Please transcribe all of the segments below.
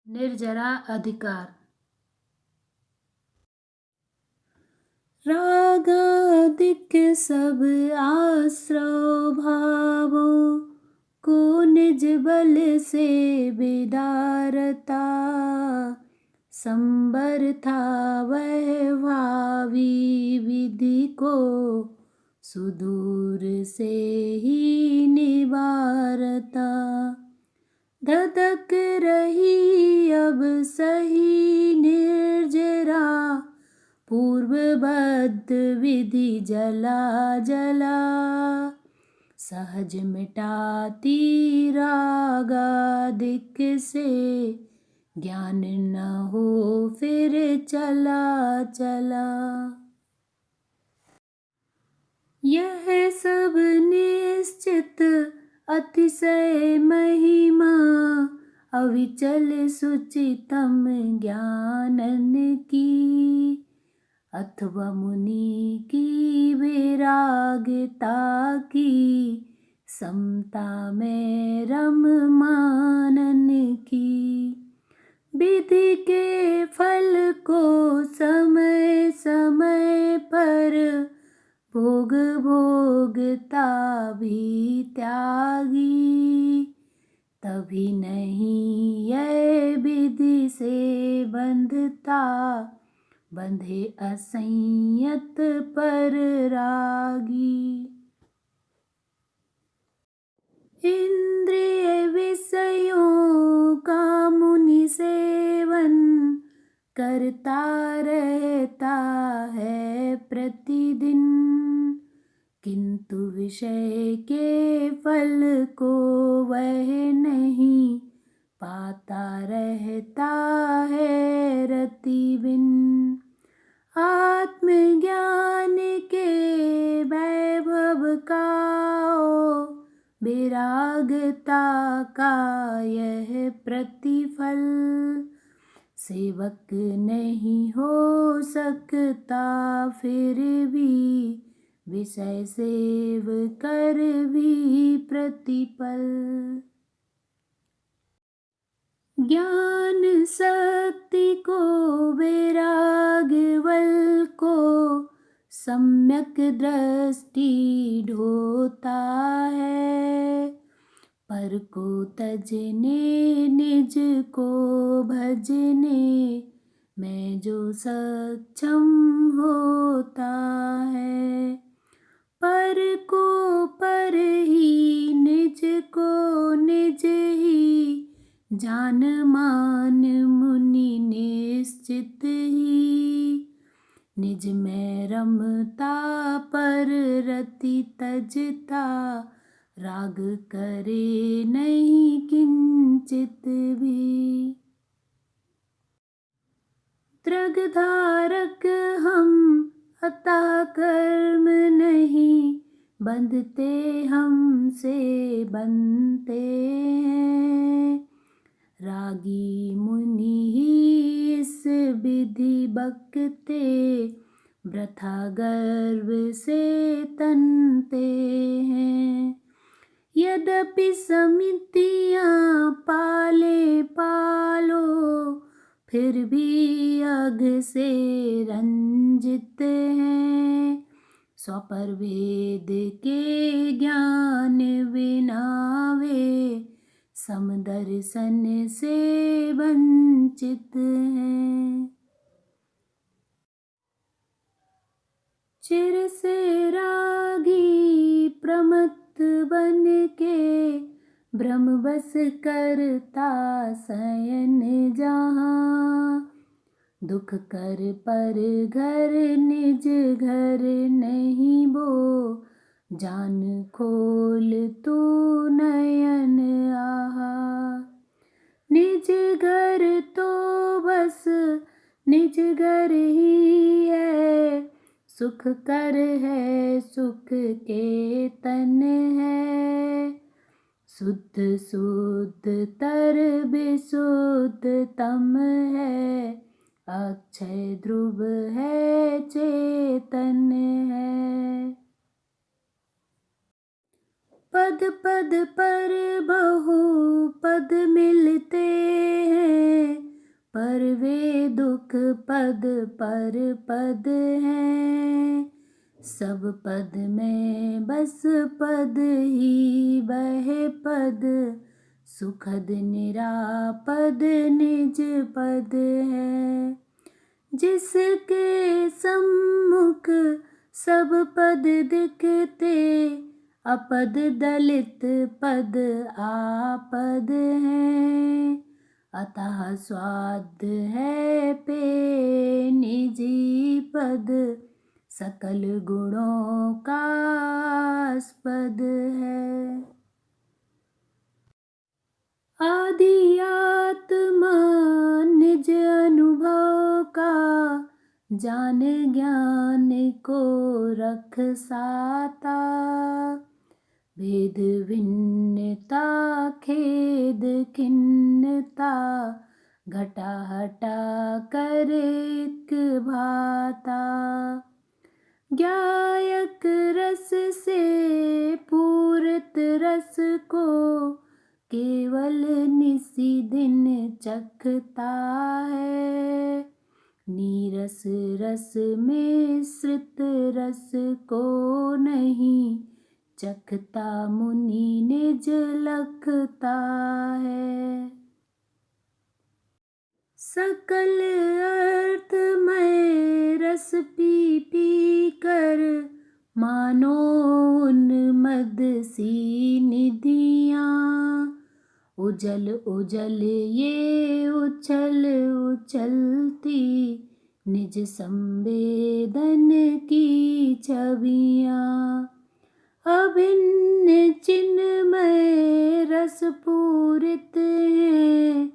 निर्जरा अधिकार। रागादिक सब आश्रव भावों को निज बल से विदारता, संबर था वह भावी विधि को सुदूर से ही निवारता। धधक रही अब सही निर्जरा, पूर्वबद्ध विधि जला जला, सहज मिटाती रागादिक से, ज्ञान न हो फिर चला चला। यह सब निश्चित अतिशय महिमा, अविचल सुचितम ज्ञानन की, अथवा मुनि की विरागता की, समता में रम मानन की। विधि के फल को समय समय पर भोग भोगता भी त्यागी, तभी नहीं यह विधि से बंधता, बंधे असंयत पर रागी। इंद्रिय विषयों का मुनि सेवन, करता रहता है प्रतिदिन, किंतु विषय के फल को वह नहीं पाता, रहता है रति बिन। आत्मज्ञान के वैभव का विरागता का यह प्रतिफल, सेवक नहीं हो सकता फिर भी, विषय सेव कर भी प्रतिपल। ज्ञान शक्ति को वैराग बल को, सम्यक दृष्टि ढोता है, पर को तजने निज को भजने में जो सक्षम होता है। पर को पर ही निज को निज ही, जान मान मुनि निश्चित ही, निज में रमता पर रति तजता, राग करे नहीं किंचित भी। दृग धारक हम अतः कर्म नहीं, बंधते हमसे बनते हैं, रागी मुनि ही इस विधि बकते, वृथा गर्व से तनते हैं। यद्यपि समितियाँ पाले पालो, फिर भी अघ से रंजित हैं, स्वपर वेद के ज्ञान बिना वे, समदर्शन से वंचित हैं। चिर से रागी प्रमत्त बन के, भ्रमवश करता शयन जहाँ, दुख कर पर घर निज घर नहीं बो, जान खोल तू नयन आहा। निज घर तो बस निज घर ही है, सुख कर है सुख के तन है, शुद्ध शुद्ध तर विशुद्ध तम है, अक्षय ध्रुव है चेतन है। पद पद पर बहु पद मिलते हैं, पर वे दुख पद पर पद हैं। सब पद में बस पद ही वह पद, सुखद निरापद निज पद है। जिसके सम्मुख सब पद दिखते, अपद दलित पद आपद हैं। अतः स्वाद है पे निजी पद, सकल गुणों का आस्पद है। आदि आत्मा निज अनुभव का, जान ज्ञान को रख साता। भेद भिन्नता खेद खिन्नता, घटा हटा कर एक भाता। ज्ञायक रस से पूरित रस को, केवल निसी दिन चखता है। नीरस रस में श्रित रस को नहीं, चखता मुनि निज लखता है। सकल अर्थ में रस पी पी कर, मानो उन्मद सी निधियाँ। उजल उजल ये उछल उछलती, निज संवेदन की छवियाँ। अभिन्न चिन्मय रस पूरित हैं,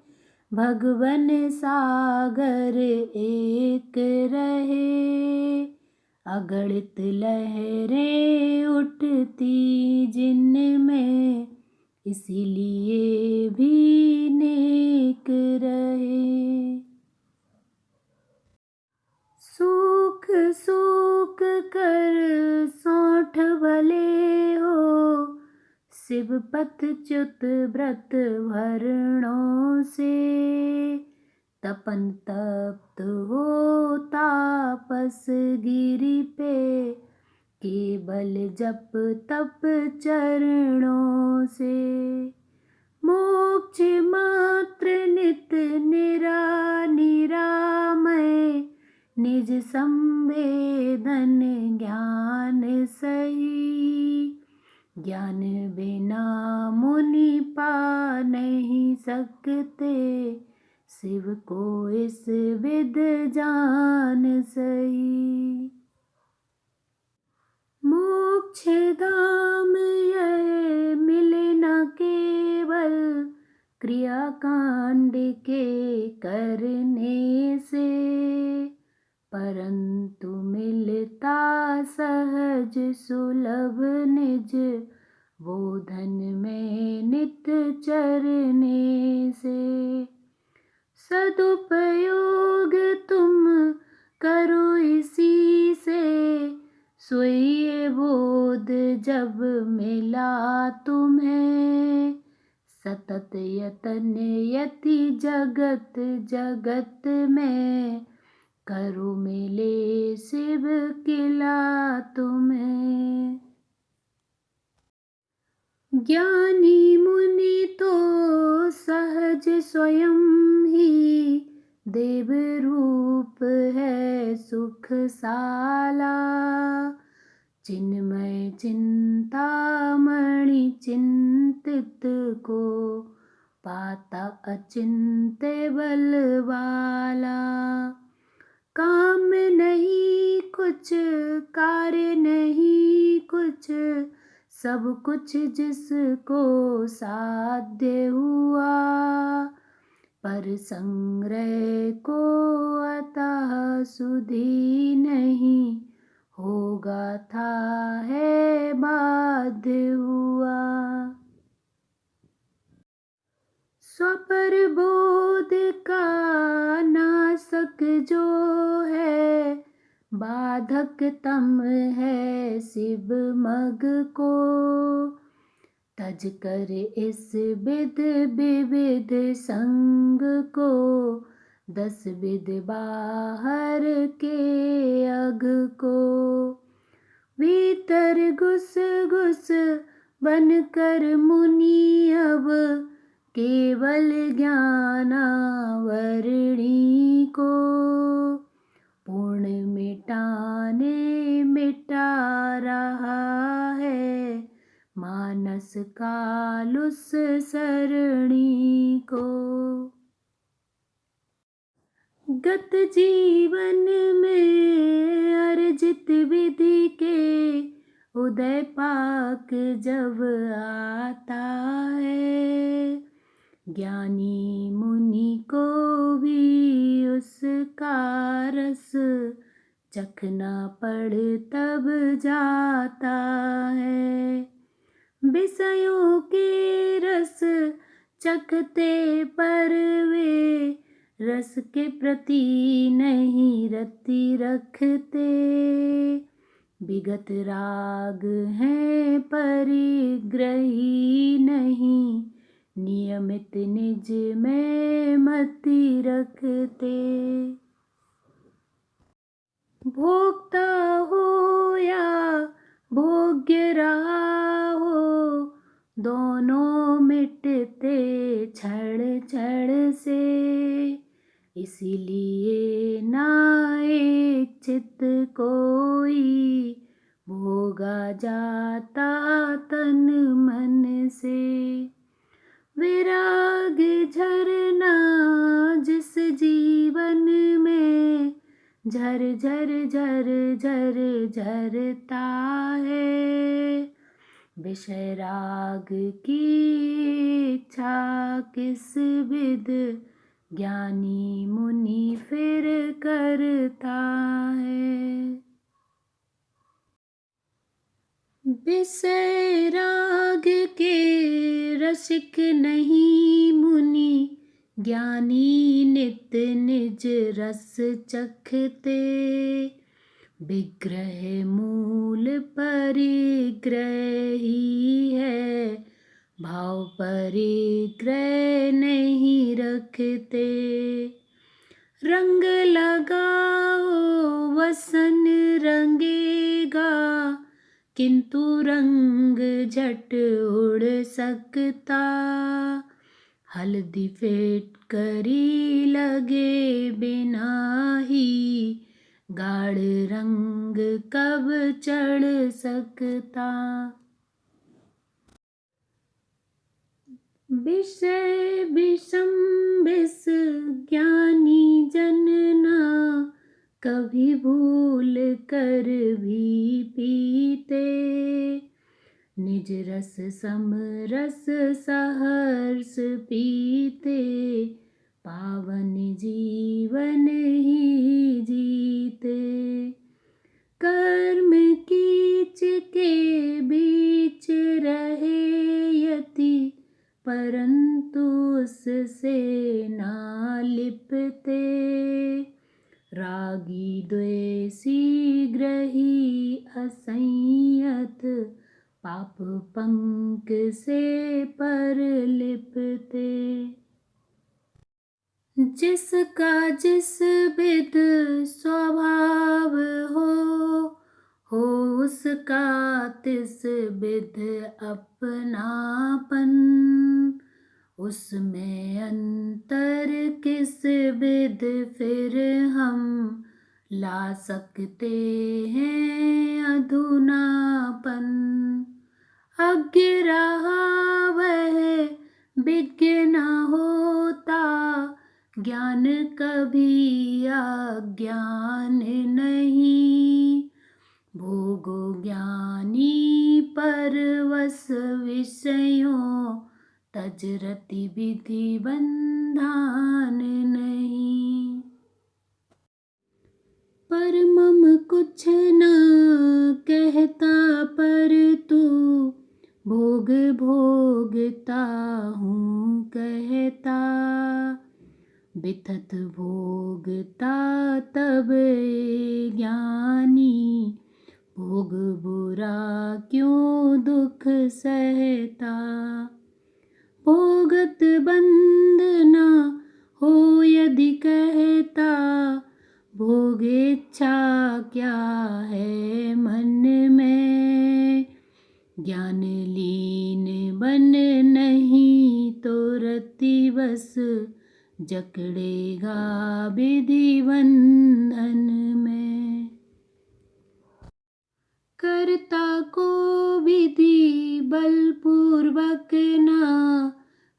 भगवन सागर एक रहे। अगणित लहरें उठती जिनमें, इसीलिए भी नेक रहे। सूख सूख कर सौंठ भले हो, शिव पथ च्युत व्रत भरणों से। तपन तप्त हो तापस गिरि पे, केवल जप तप चरणों से। मोक्ष मात्र नित निरामय, निज संवेदन ज्ञान सही। ज्ञान बिना मुनि पा नहीं सकते, शिव को इस विध जान सही। मोक्ष धाम यह मिले न केवल, क्रियाकांड के करने से। परंतु मिलता सहज सुलभ निज, बोधन में नित चरने से। सदुपयोग तुम करो इसी से, सोई बोध जब मिला तुम्हें। सतत यतन यति जगत जगत में, करो मिले शिव किला तुम्हें। ज्ञानी मुनि तो सहज स्वयं ही, देव रूप है सुख साला। चिन्मय चिंतामणि चिंतित को, पाता अचिंत्य बल वाला। काम नहीं कुछ कार्य नहीं कुछ, सब कुछ जिसको साध्य हुआ। पर संग्रह को अतः सुधि नहीं, होगा था है बाध्य हुआ। स्वपर बोध का नासक जो है, बाधक तम है शिव मग को। तज कर इस विध विविध संग को, 10 बिध बाहर के अघ को। भीतर घुस घुस बनकर मुनि अब केवल ज्ञानावरणी को। पूर्ण मिटाने मिटा रहा है मानस काल उस सरणी को। गत जीवन में अर्जित विधि के उदय पाक जब आता है, ज्ञानी मुनि को भी उसका रस चखना पड़ तब जाता है। विषयों के रस चखते पर वे रस के प्रति नहीं रति रखते। विगत राग हैं परिग्रही नहीं, नियमित निज में मति रखते। भोक्ता हो या भोग्य रहा हो, दोनों मिटते क्षण क्षण से। इसीलिए ना एक चित्त कोई भोगा जाता तन मन से। विराग झरना जिस जीवन में झर झर झर झर झरता है, विषय राग की इच्छा किस विध ज्ञानी मुनि फिर करता है। विषय राग के रसिक नहीं मुनि, ज्ञानी नित निज रस चखते। विग्रह मूल परिग्रह ही है, भाव परिग्रह नहीं रखते। रंग लगाओ वसन रंगेगा, किंतु रंग झट उड़ सकता। हल्दी फेंट करी लगे बिना ही, गाढ़ रंग कब चढ़ सकता। विषय विषम विष ज्ञानी जन ना कभी भूल कर भी पीते। निज रस समरस सहर्ष पीते, पावन जीवन ही जीते। कर्म कीच के बीच रहे यति, परंतु उससे ना लिपते। रागी द्वेषी ग्रही असंयत, पाप पंक से पर लिपते। जिसका जिस विध स्वभाव हो उसका तिस विध अपनापन। उसमें अंतर किस विध फिर हम ला सकते हैं अधुनापन। अज्ञ रहा वह विज्ञ न होता, ज्ञान कभी अज्ञान नहीं। भोगो ज्ञानी परवश विषयों, तज रति विधि बंधन नहीं। परमम कुछ न कहता पर तू, भोग भोगता हूँ कहता। बिथत भोगता तब ज्ञानी, भोग बुरा क्यों दुख सहता। भोगत बंद न हो यदि कहता भोग इच्छा क्या है मन में। ज्ञान लीन बन नहीं तो रति बस जकड़ेगा विधि बंधन में। कर्ता को विधि बलपूर्वक ना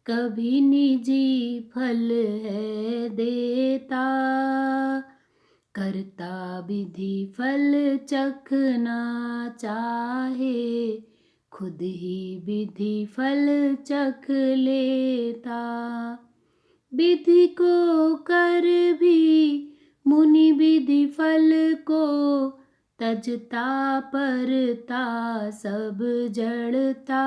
कभी निजी फल है देता। कर्ता विधि फल चखना चाहे खुद ही विधि फल चख लेता। विधि को कर भी मुनि विधि फल को तजता परता सब जड़ता।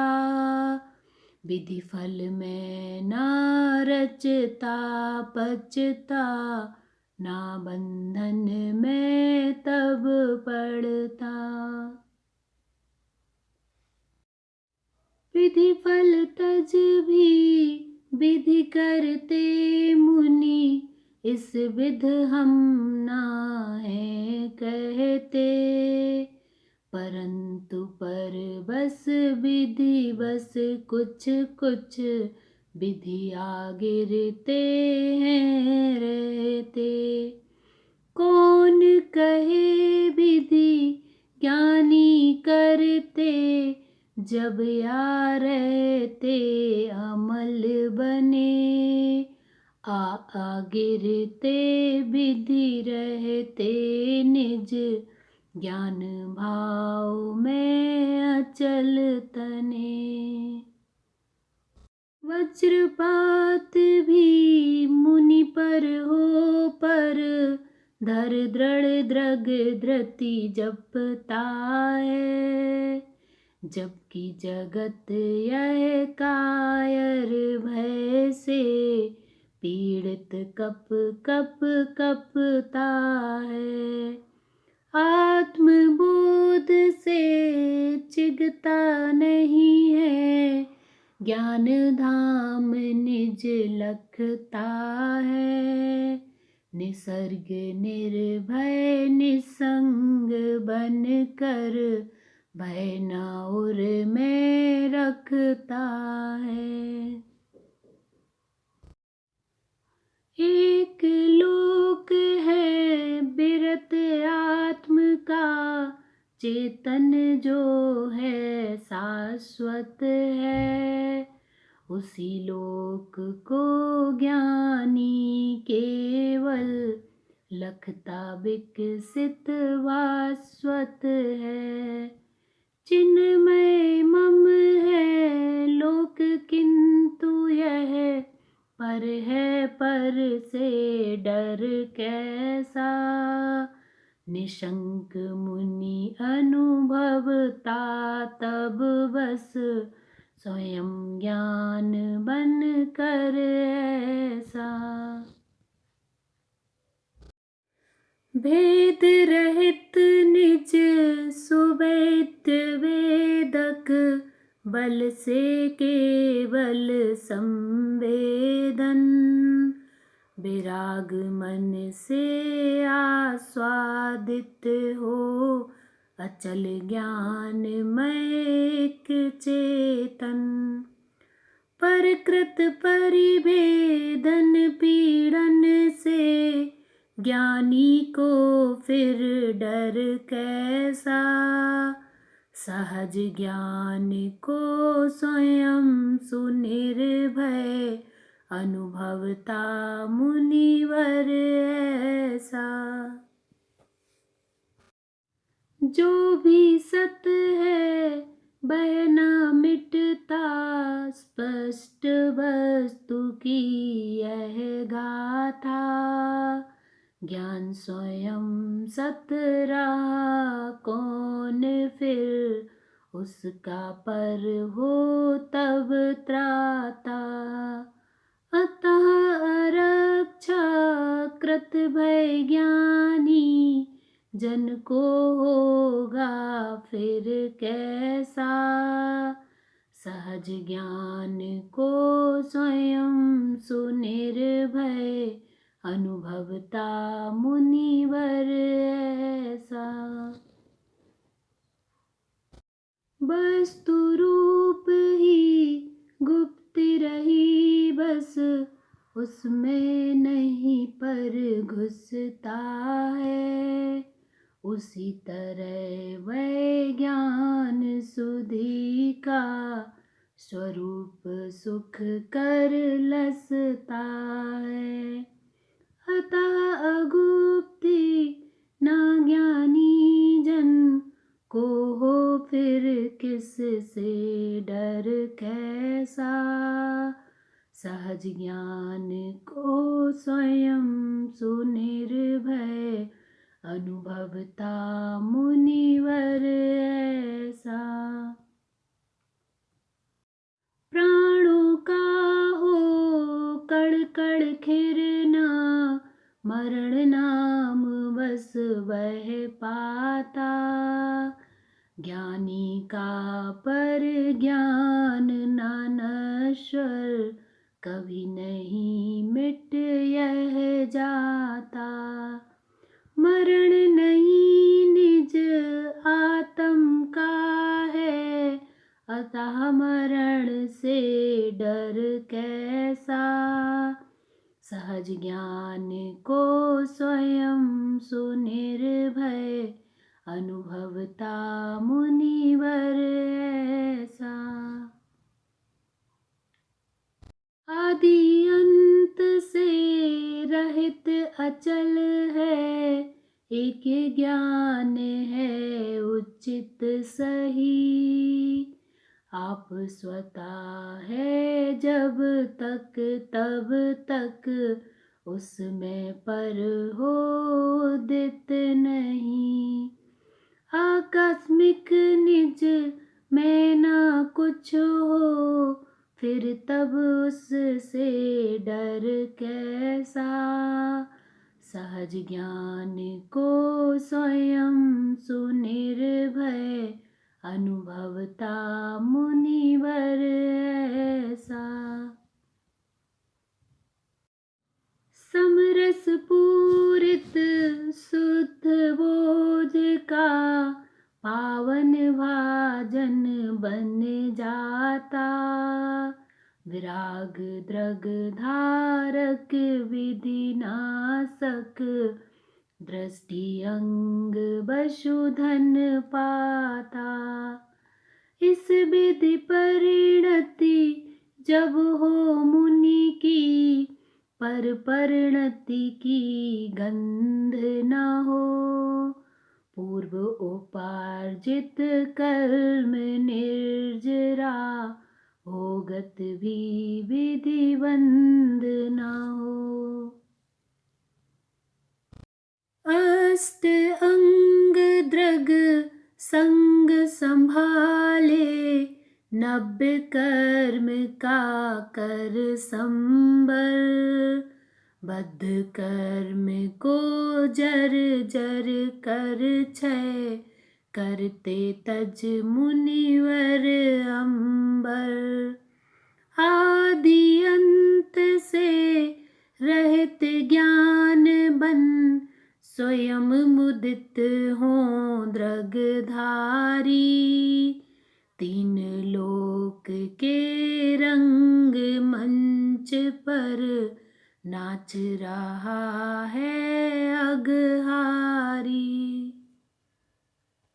विधि फल में ना रचता पचता ना बंधन में तब पड़ता। विधि फल तज भी विधि करते मुनि इस विध हम ना है कहते। परंतु पर बस विधि बस कुछ कुछ विधि गिरते हैं रहते। कौन कहे विधि ज्ञानी करते जब या रहते अमल बने। आ गिरते विधि रहते निज ज्ञान भाव में अचल तने। वज्रपात भी मुनि पर हो पर धर दृढ़ दृग धृति जपता है। जबकि जगत यह कायर भय से पीड़ित कप कप कपता है। आत्मबोध से चिगता नहीं है ज्ञान धाम निज लखता है। निसर्ग निर्भय निसंग बन कर भय न उर में रखता है। एक लोक है बिरत आत्म का चेतन जो है शाश्वत है। उसी लोक को ज्ञानी केवल लखता विकसित वास्वत है। चिन्मय मम है लोक किंतु यह पर है पर से डर कैसा। निशंक मुनि अनुभवता तब बस स्वयं ज्ञान बन कर ऐसा। भेद रहित निज सुवेद्य वेदक बल से केवल संवेदन। विराग मन से आस्वादित हो अचल ज्ञान मयिक चेतन। परकृत परिभेदन पीड़न से ज्ञानी को फिर डर कैसा। सहज ज्ञान को स्वयं सुनिर्भय अनुभवता मुनिवर ऐसा। जो भी सत है वह न मिटता स्पष्ट वस्तु की यह गाथा। ज्ञान स्वयं सत रहा कौन फिर उसका पर हो तब त्राता। अतः आरक्षा कृत भय ज्ञानी जन को होगा फिर कैसा। सहज ज्ञान को स्वयं सुनिर्भय अनुभवता मुनिवर ऐसा। वस्तु रूप ही गुप्त रही बस, उसमें नहीं पर घुसता है। उसी तरह वह ज्ञान सुधि का स्वरूप सुख कर लसता है। अतः अगुप्ति न ज्ञानी जन को हो फिर किस से डर कैसा। सहज ज्ञान को स्वयं सुनिर्भय अनुभवता मुनिवर ऐसा। प्राणों का हो कड़ कड़ खिरना, मरण नाम बस वह पाता। ज्ञानी का पर ज्ञान न नश्वर, कभी नहीं मिट यह जाता। मरण नहीं निज आत्म का है, अतः मरण से डर कैसा। सहज ज्ञान को स्वयं सुनिर्भय अनुभवता मुनिवर ऐसा। आदि अंत से रहित अचल है, एक ज्ञान है उचित सही। आप स्वतः है जब तक तब तक, उसमें पर हो उदित नहीं। आकस्मिक निज में न कुछ हो, फिर तब उससे डर कैसा। सहज ज्ञान को स्वयं सुनिर्भय अनुभवता मुनिवर ऐसा। समरस पूरित शुद्ध बोध का पावन भाजन बन जाता। विराग द्रग धारक विधि नाशक, दृष्टि अंग वशुधन पाता। इस विधि परिणति जब हो मुनि की, पर परिणति की गंध न हो। पूर्व उपार्जित कर्म निर्जरा, भोगत भी विधिवंद न हो। अष्ट अंग द्रग संग संभाले, 90 कर्म का कर संबर। बद्ध कर्म को जर जर कर क्षय, करते तज मुनिवर अंबर। आदि अंत से रहित ज्ञान बन, स्वयं मुदित हों द्रगधारी। 3 लोक के रंग मंच पर नाच रहा है